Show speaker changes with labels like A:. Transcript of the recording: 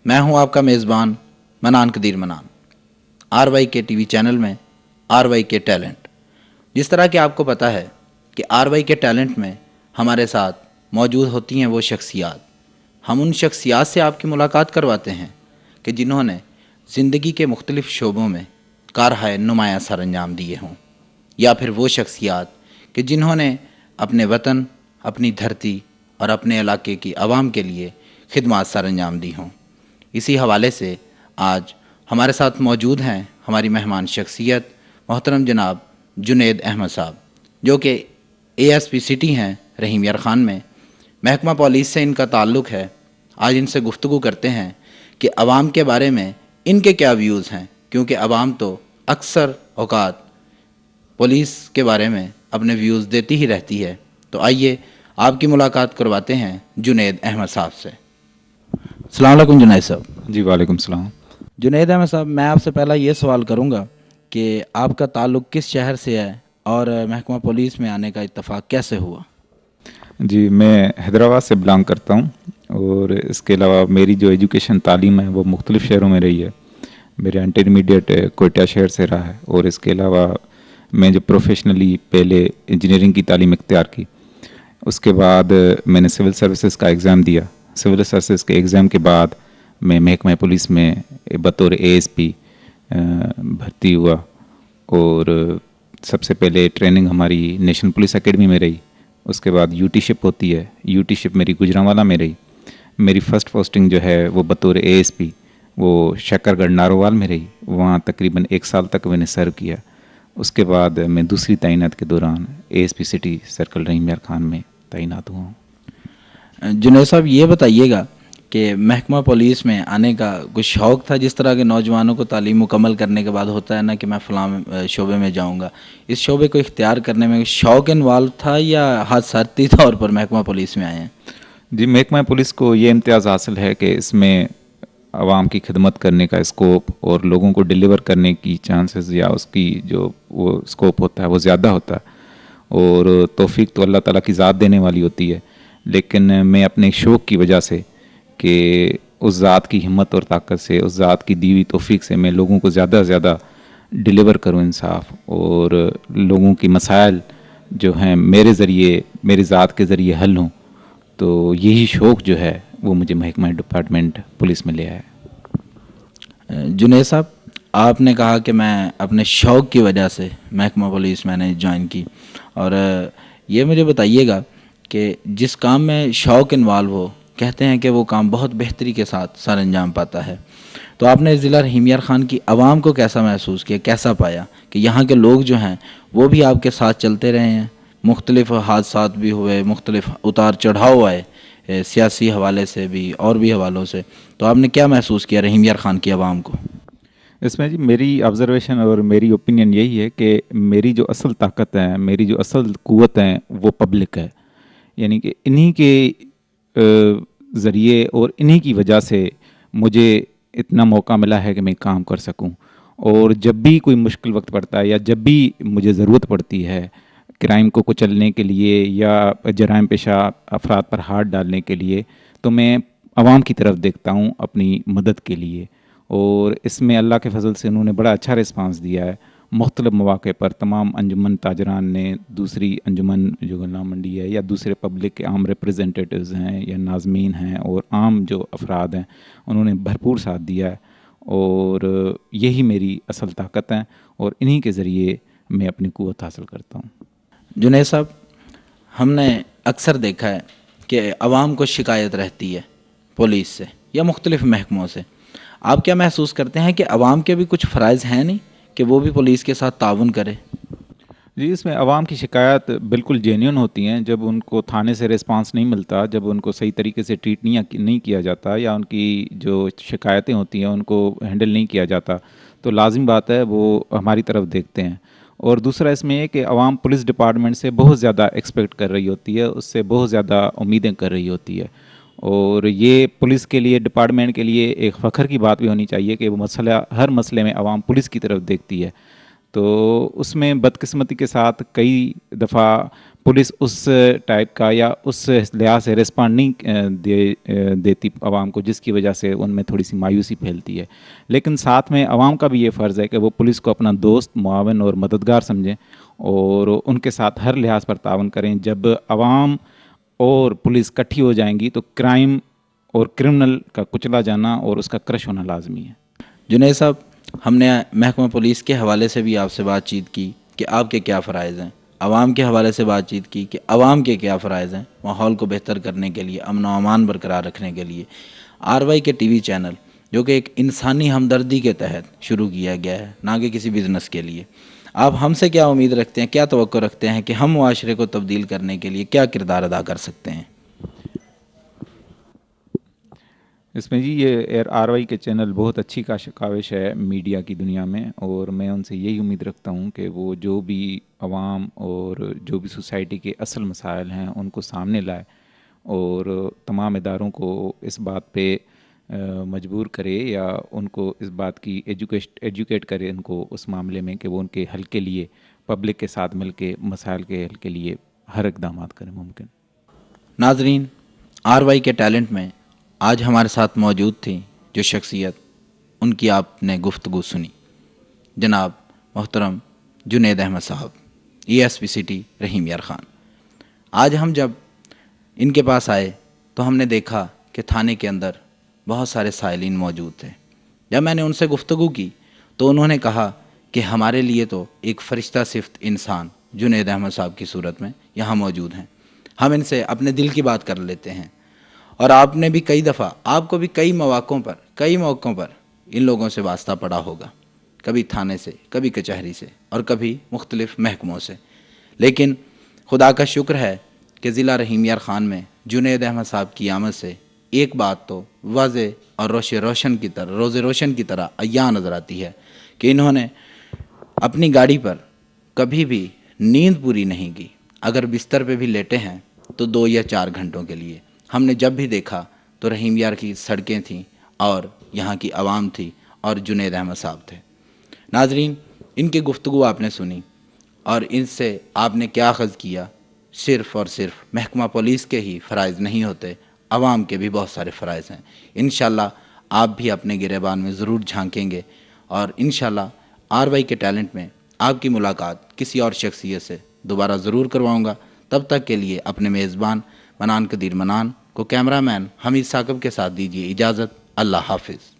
A: मैं हूं आपका मेज़बान मनान कदीर मनान। RY के टीवी चैनल में RY के टैलेंट। जिस तरह कि आपको पता है कि RY के टैलेंट में हमारे साथ मौजूद होती हैं वो शख्सियात। हम उन शख्सियात से आपकी मुलाकात करवाते हैं कि जिन्होंने ज़िंदगी के मुख्तलिफ़ शोबों में कारहाय नुमाया सर अंजाम दिए हों, या फिर वो शख्सियात कि जिन्होंने अपने वतन, अपनी धरती और अपने इलाके की आवाम के लिए खिदमत सर अंजाम दी हों। इसी हवाले से आज हमारे साथ मौजूद हैं हमारी मेहमान शख्सियत मोहतरम जनाब जुनैद अहमद साहब, जो कि ASP सिटी हैं रहीम यार ख़ान में। महकमा पुलिस से इनका ताल्लुक़ है। आज इनसे गुफ्तगू करते हैं कि आवाम के बारे में इनके क्या व्यूज़ हैं, क्योंकि आवाम तो अक्सर औकात पुलिस के बारे में अपने व्यूज़ देती ही रहती है। तो आइए आपकी मुलाकात करवाते हैं जुनैद अहमद साहब से। अस्सलाम वालेकुम जुनैद साहब।
B: जी वालेकुम सलाम।
A: जुनैद अहमद साहब, मैं आपसे पहला ये सवाल करूँगा कि आपका ताल्लुक़ किस शहर से है और महकमा पुलिस में आने का इत्तफ़ाक़ कैसे हुआ?
B: जी, मैं हैदराबाद से बिलोंग करता हूँ और इसके अलावा मेरी जो एजुकेशन तालीम है वो मुख्तलिफ़ शहरों में रही है। मेरा इंटरमीडिएट कोयटा शहर से रहा है और इसके अलावा मैं जो प्रोफेशनली पहले इंजीनियरिंग की तालीम इख्तियार की, उसके बाद मैंने सिविल सर्विसेज का एग्ज़ाम दिया। सिविल सर्विसेज के एग्ज़ाम के बाद मैं महकमा पुलिस में बतौर ASP भर्ती हुआ और सबसे पहले ट्रेनिंग हमारी नेशनल पुलिस एकेडमी में रही। उसके बाद यूटीशिप होती है, यूटीशिप मेरी गुजरांवाला में रही। मेरी फ़र्स्ट पोस्टिंग जो है वो बतौर ASP वो शकरगढ़ नारोवाल में रही। वहाँ तकरीबन 1 साल तक मैंने सर्व किया। उसके बाद मैं दूसरी तैनात के दौरान ASP सिटी सर्कल रहीम यार ख़ान में तैनात हुआ हूँ।
A: जुनैद साहब, ये बताइएगा कि महकमा पुलिस में आने का कुछ शौक़ था, जिस तरह के नौजवानों को तालीम मुकम्मल करने के बाद होता है ना कि मैं फ़लाँ शोबे में जाऊंगा, इस शोबे को इख्तियार करने में शौक़ इन्वॉल्व था या हादसाती तौर पर महकमा पुलिस में आए हैं?
B: जी, महकमा पुलिस को ये इम्तियाज़ हासिल है कि इसमें आवाम की खिदमत करने का स्कोप और लोगों को डिलीवर करने की चांसेस या उसकी जो वो स्कोप होता है वो ज़्यादा होता है और तौफीक तो अल्लाह ताला की ज़ात देने वाली होती है। लेकिन मैं अपने शौक़ की वजह से कि उस ज़ात की हिम्मत और ताकत से, उस ज़ात की दी हुई तौफीक से मैं लोगों को ज़्यादा से ज़्यादा डिलीवर करूँ इंसाफ, और लोगों की मसाइल जो हैं मेरे ज़रिए, मेरी ज़ात के ज़रिए हल हों। तो यही शौक़ जो है वो मुझे महकमा डिपार्टमेंट पुलिस में ले आया है।
A: जुनैद साहब, आपने कहा कि मैं अपने शौक़ की वजह से महकमा पुलिस मैंने ज्वाइन की, और ये मुझे बताइएगा कि जिस काम में शौक़ इन्वॉल्व हो, कहते हैं कि वो काम बहुत बेहतरी के साथ सर अंजाम पाता है। तो आपने ज़िला रहीम यार ख़ान की आवाम को कैसा महसूस किया, कैसा पाया कि यहाँ के लोग जो हैं वो भी आपके साथ चलते रहे हैं? मुख्तलिफ़ हादसात भी हुए, मुख्तलिफ़ उतार चढ़ाव आए, सियासी हवाले से भी और भी हवालों से, तो आपने क्या महसूस किया रहीम यार ख़ान की आवाम को?
B: इसमें जी मेरी ऑब्ज़र्वेशन और मेरी ओपिनियन यही है कि मेरी जो असल ताकत है, मेरी जो असल क़ुव्वत है वो पब्लिक है। यानी कि इन्हीं के ज़रिए और इन्हीं की वजह से मुझे इतना मौका मिला है कि मैं काम कर सकूं। और जब भी कोई मुश्किल वक्त पड़ता है या जब भी मुझे ज़रूरत पड़ती है क्राइम को कुचलने के लिए या जराइम पेशा अफराद पर हाथ डालने के लिए, तो मैं आवाम की तरफ देखता हूँ अपनी मदद के लिए। और इसमें अल्लाह के फजल से उन्होंने बड़ा अच्छा रिस्पांस दिया है। मुख्तलिफ़ मौक़े पर तमाम अंजुमन ताजरान ने, दूसरी अंजुमन जो गुलाम मंडी है या दूसरे पब्लिक के आम रिप्रेजेंटेटिव्स हैं या नाज़मीन हैं और आम जो अफराद हैं, उन्होंने भरपूर साथ दिया है। और यही मेरी असल ताकत है और इन्हीं के ज़रिए मैं अपनी क़ुव्वत हासिल करता हूँ।
A: जुनैद साहब, हमने अक्सर देखा है कि आवाम को शिकायत रहती है पुलिस से या मुख्तलिफ़ महकमों से। आप क्या महसूस करते हैं कि आवाम के भी कुछ फ़राइज़ हैं नहीं कि वो भी पुलिस के साथ ताउन करे?
B: जी, इसमें आवाम की शिकायत बिल्कुल जेन्युइन होती हैं। जब उनको थाने से रिस्पांस नहीं मिलता, जब उनको सही तरीके से ट्रीट नहीं किया जाता या उनकी जो शिकायतें होती हैं उनको हैंडल नहीं किया जाता, तो लाजिम बात है वो हमारी तरफ देखते हैं। और दूसरा इसमें है कि आवाम पुलिस डिपार्टमेंट से बहुत ज़्यादा एक्सपेक्ट कर रही होती है, उससे बहुत ज़्यादा उम्मीदें कर रही होती है। और ये पुलिस के लिए, डिपार्टमेंट के लिए एक फ़ख्र की बात भी होनी चाहिए कि वो हर मसले में आवाम पुलिस की तरफ देखती है। तो उसमें बदकिस्मती के साथ कई दफ़ा पुलिस उस टाइप का या उस लिहाज से रिस्पॉन्ड नहीं देती आवाम को, जिसकी वजह से उनमें थोड़ी सी मायूसी फैलती है। लेकिन साथ में आवाम का भी ये फ़र्ज़ है कि वो पुलिस को अपना दोस्त, मुआवन और मददगार समझें और उनके साथ हर लिहाज पर तावन करें। जब आवाम और पुलिस इकट्ठी हो जाएंगी तो क्राइम और क्रिमिनल का कुचला जाना और उसका क्रश होना लाजमी है।
A: जुनैद साहब, हमने महकमा पुलिस के हवाले से भी आपसे बातचीत की कि आपके क्या फ़राइज़ हैं, आवाम के हवाले से बातचीत की कि आवाम के क्या फ़राइज़ हैं माहौल को बेहतर करने के लिए, अमन व अमान बरकरार रखने के लिए। आरवाई के टीवी चैनल जो कि एक इंसानी हमदर्दी के तहत शुरू किया गया है, ना कि किसी बिज़नेस के लिए, आप हमसे क्या उम्मीद रखते हैं, क्या तवक्को रखते हैं कि हम मुआशरे को तब्दील करने के लिए क्या किरदार अदा कर सकते हैं?
B: इसमें जी ये आरवाई के चैनल बहुत अच्छी काविश है मीडिया की दुनिया में, और मैं उनसे यही उम्मीद रखता हूँ कि वो जो भी आवाम और जो भी सोसाइटी के असल मसाइल हैं उनको सामने लाए और तमाम इदारों को इस बात पे मजबूर करे या उनको इस बात की एजुकेट करे उनको उस मामले में कि वो उनके हल के लिए पब्लिक के साथ मिल के मसाइल के हल के लिए हर इकदाम करें मुमकिन।
A: नाजरीन, आरवाई के टैलेंट में आज हमारे साथ मौजूद थी जो शख्सियत, उनकी आपने गुफ्तगू सुनी, जनाब मोहतरम जुनैद अहमद साहब, ESP सिटी रहीम यार ख़ान। आज हम जब इनके पास आए तो हमने देखा कि थाने के अंदर बहुत सारे साइलिन मौजूद थे। जब मैंने उनसे गुफ्तगू की तो उन्होंने कहा कि हमारे लिए तो एक फ़रिश्ता सिफ्त इंसान जुनैद अहमद साहब की सूरत में यहाँ मौजूद हैं, हम इनसे अपने दिल की बात कर लेते हैं। और आपने भी कई दफ़ा, आपको भी कई मौक़ों पर इन लोगों से वास्ता पड़ा होगा, कभी थाने से, कभी कचहरी से और कभी मुख्तलिफ़ महकमों से। लेकिन खुदा का शुक्र है कि ज़िला रहीम यार ख़ान में जुनैद अहमद साहब की आमद से एक बात तो वाज़े और रोज़े रोशन की तरह अय्यां नज़र आती है कि इन्होंने अपनी गाड़ी पर कभी भी नींद पूरी नहीं की। अगर बिस्तर पे भी लेटे हैं तो 2 या 4 घंटों के लिए। हमने जब भी देखा तो रहीम यार की सड़कें थीं और यहाँ की आवाम थी और जुनैद अहमद साहब थे। नाजरीन, इनकी गुफ्तगू आपने सुनी और इनसे आपने क्या अख़ज़ किया। सिर्फ़ और सिर्फ महकमा पुलिस के ही फ़राइज़ नहीं होते, आवाम के भी बहुत सारे फ़राइज़ हैं। इंशाल्लाह आप भी अपने गिरेबान में ज़रूर झांकेंगे और इंशाल्लाह आरवाई के टैलेंट में आपकी मुलाकात किसी और शख्सियत से दोबारा ज़रूर करवाऊँगा। तब तक के लिए अपने मेज़बान मनान कदीर मनान को कैमरामैन हमीद साकब के साथ दीजिए इजाज़त। अल्लाह हाफ़िज़।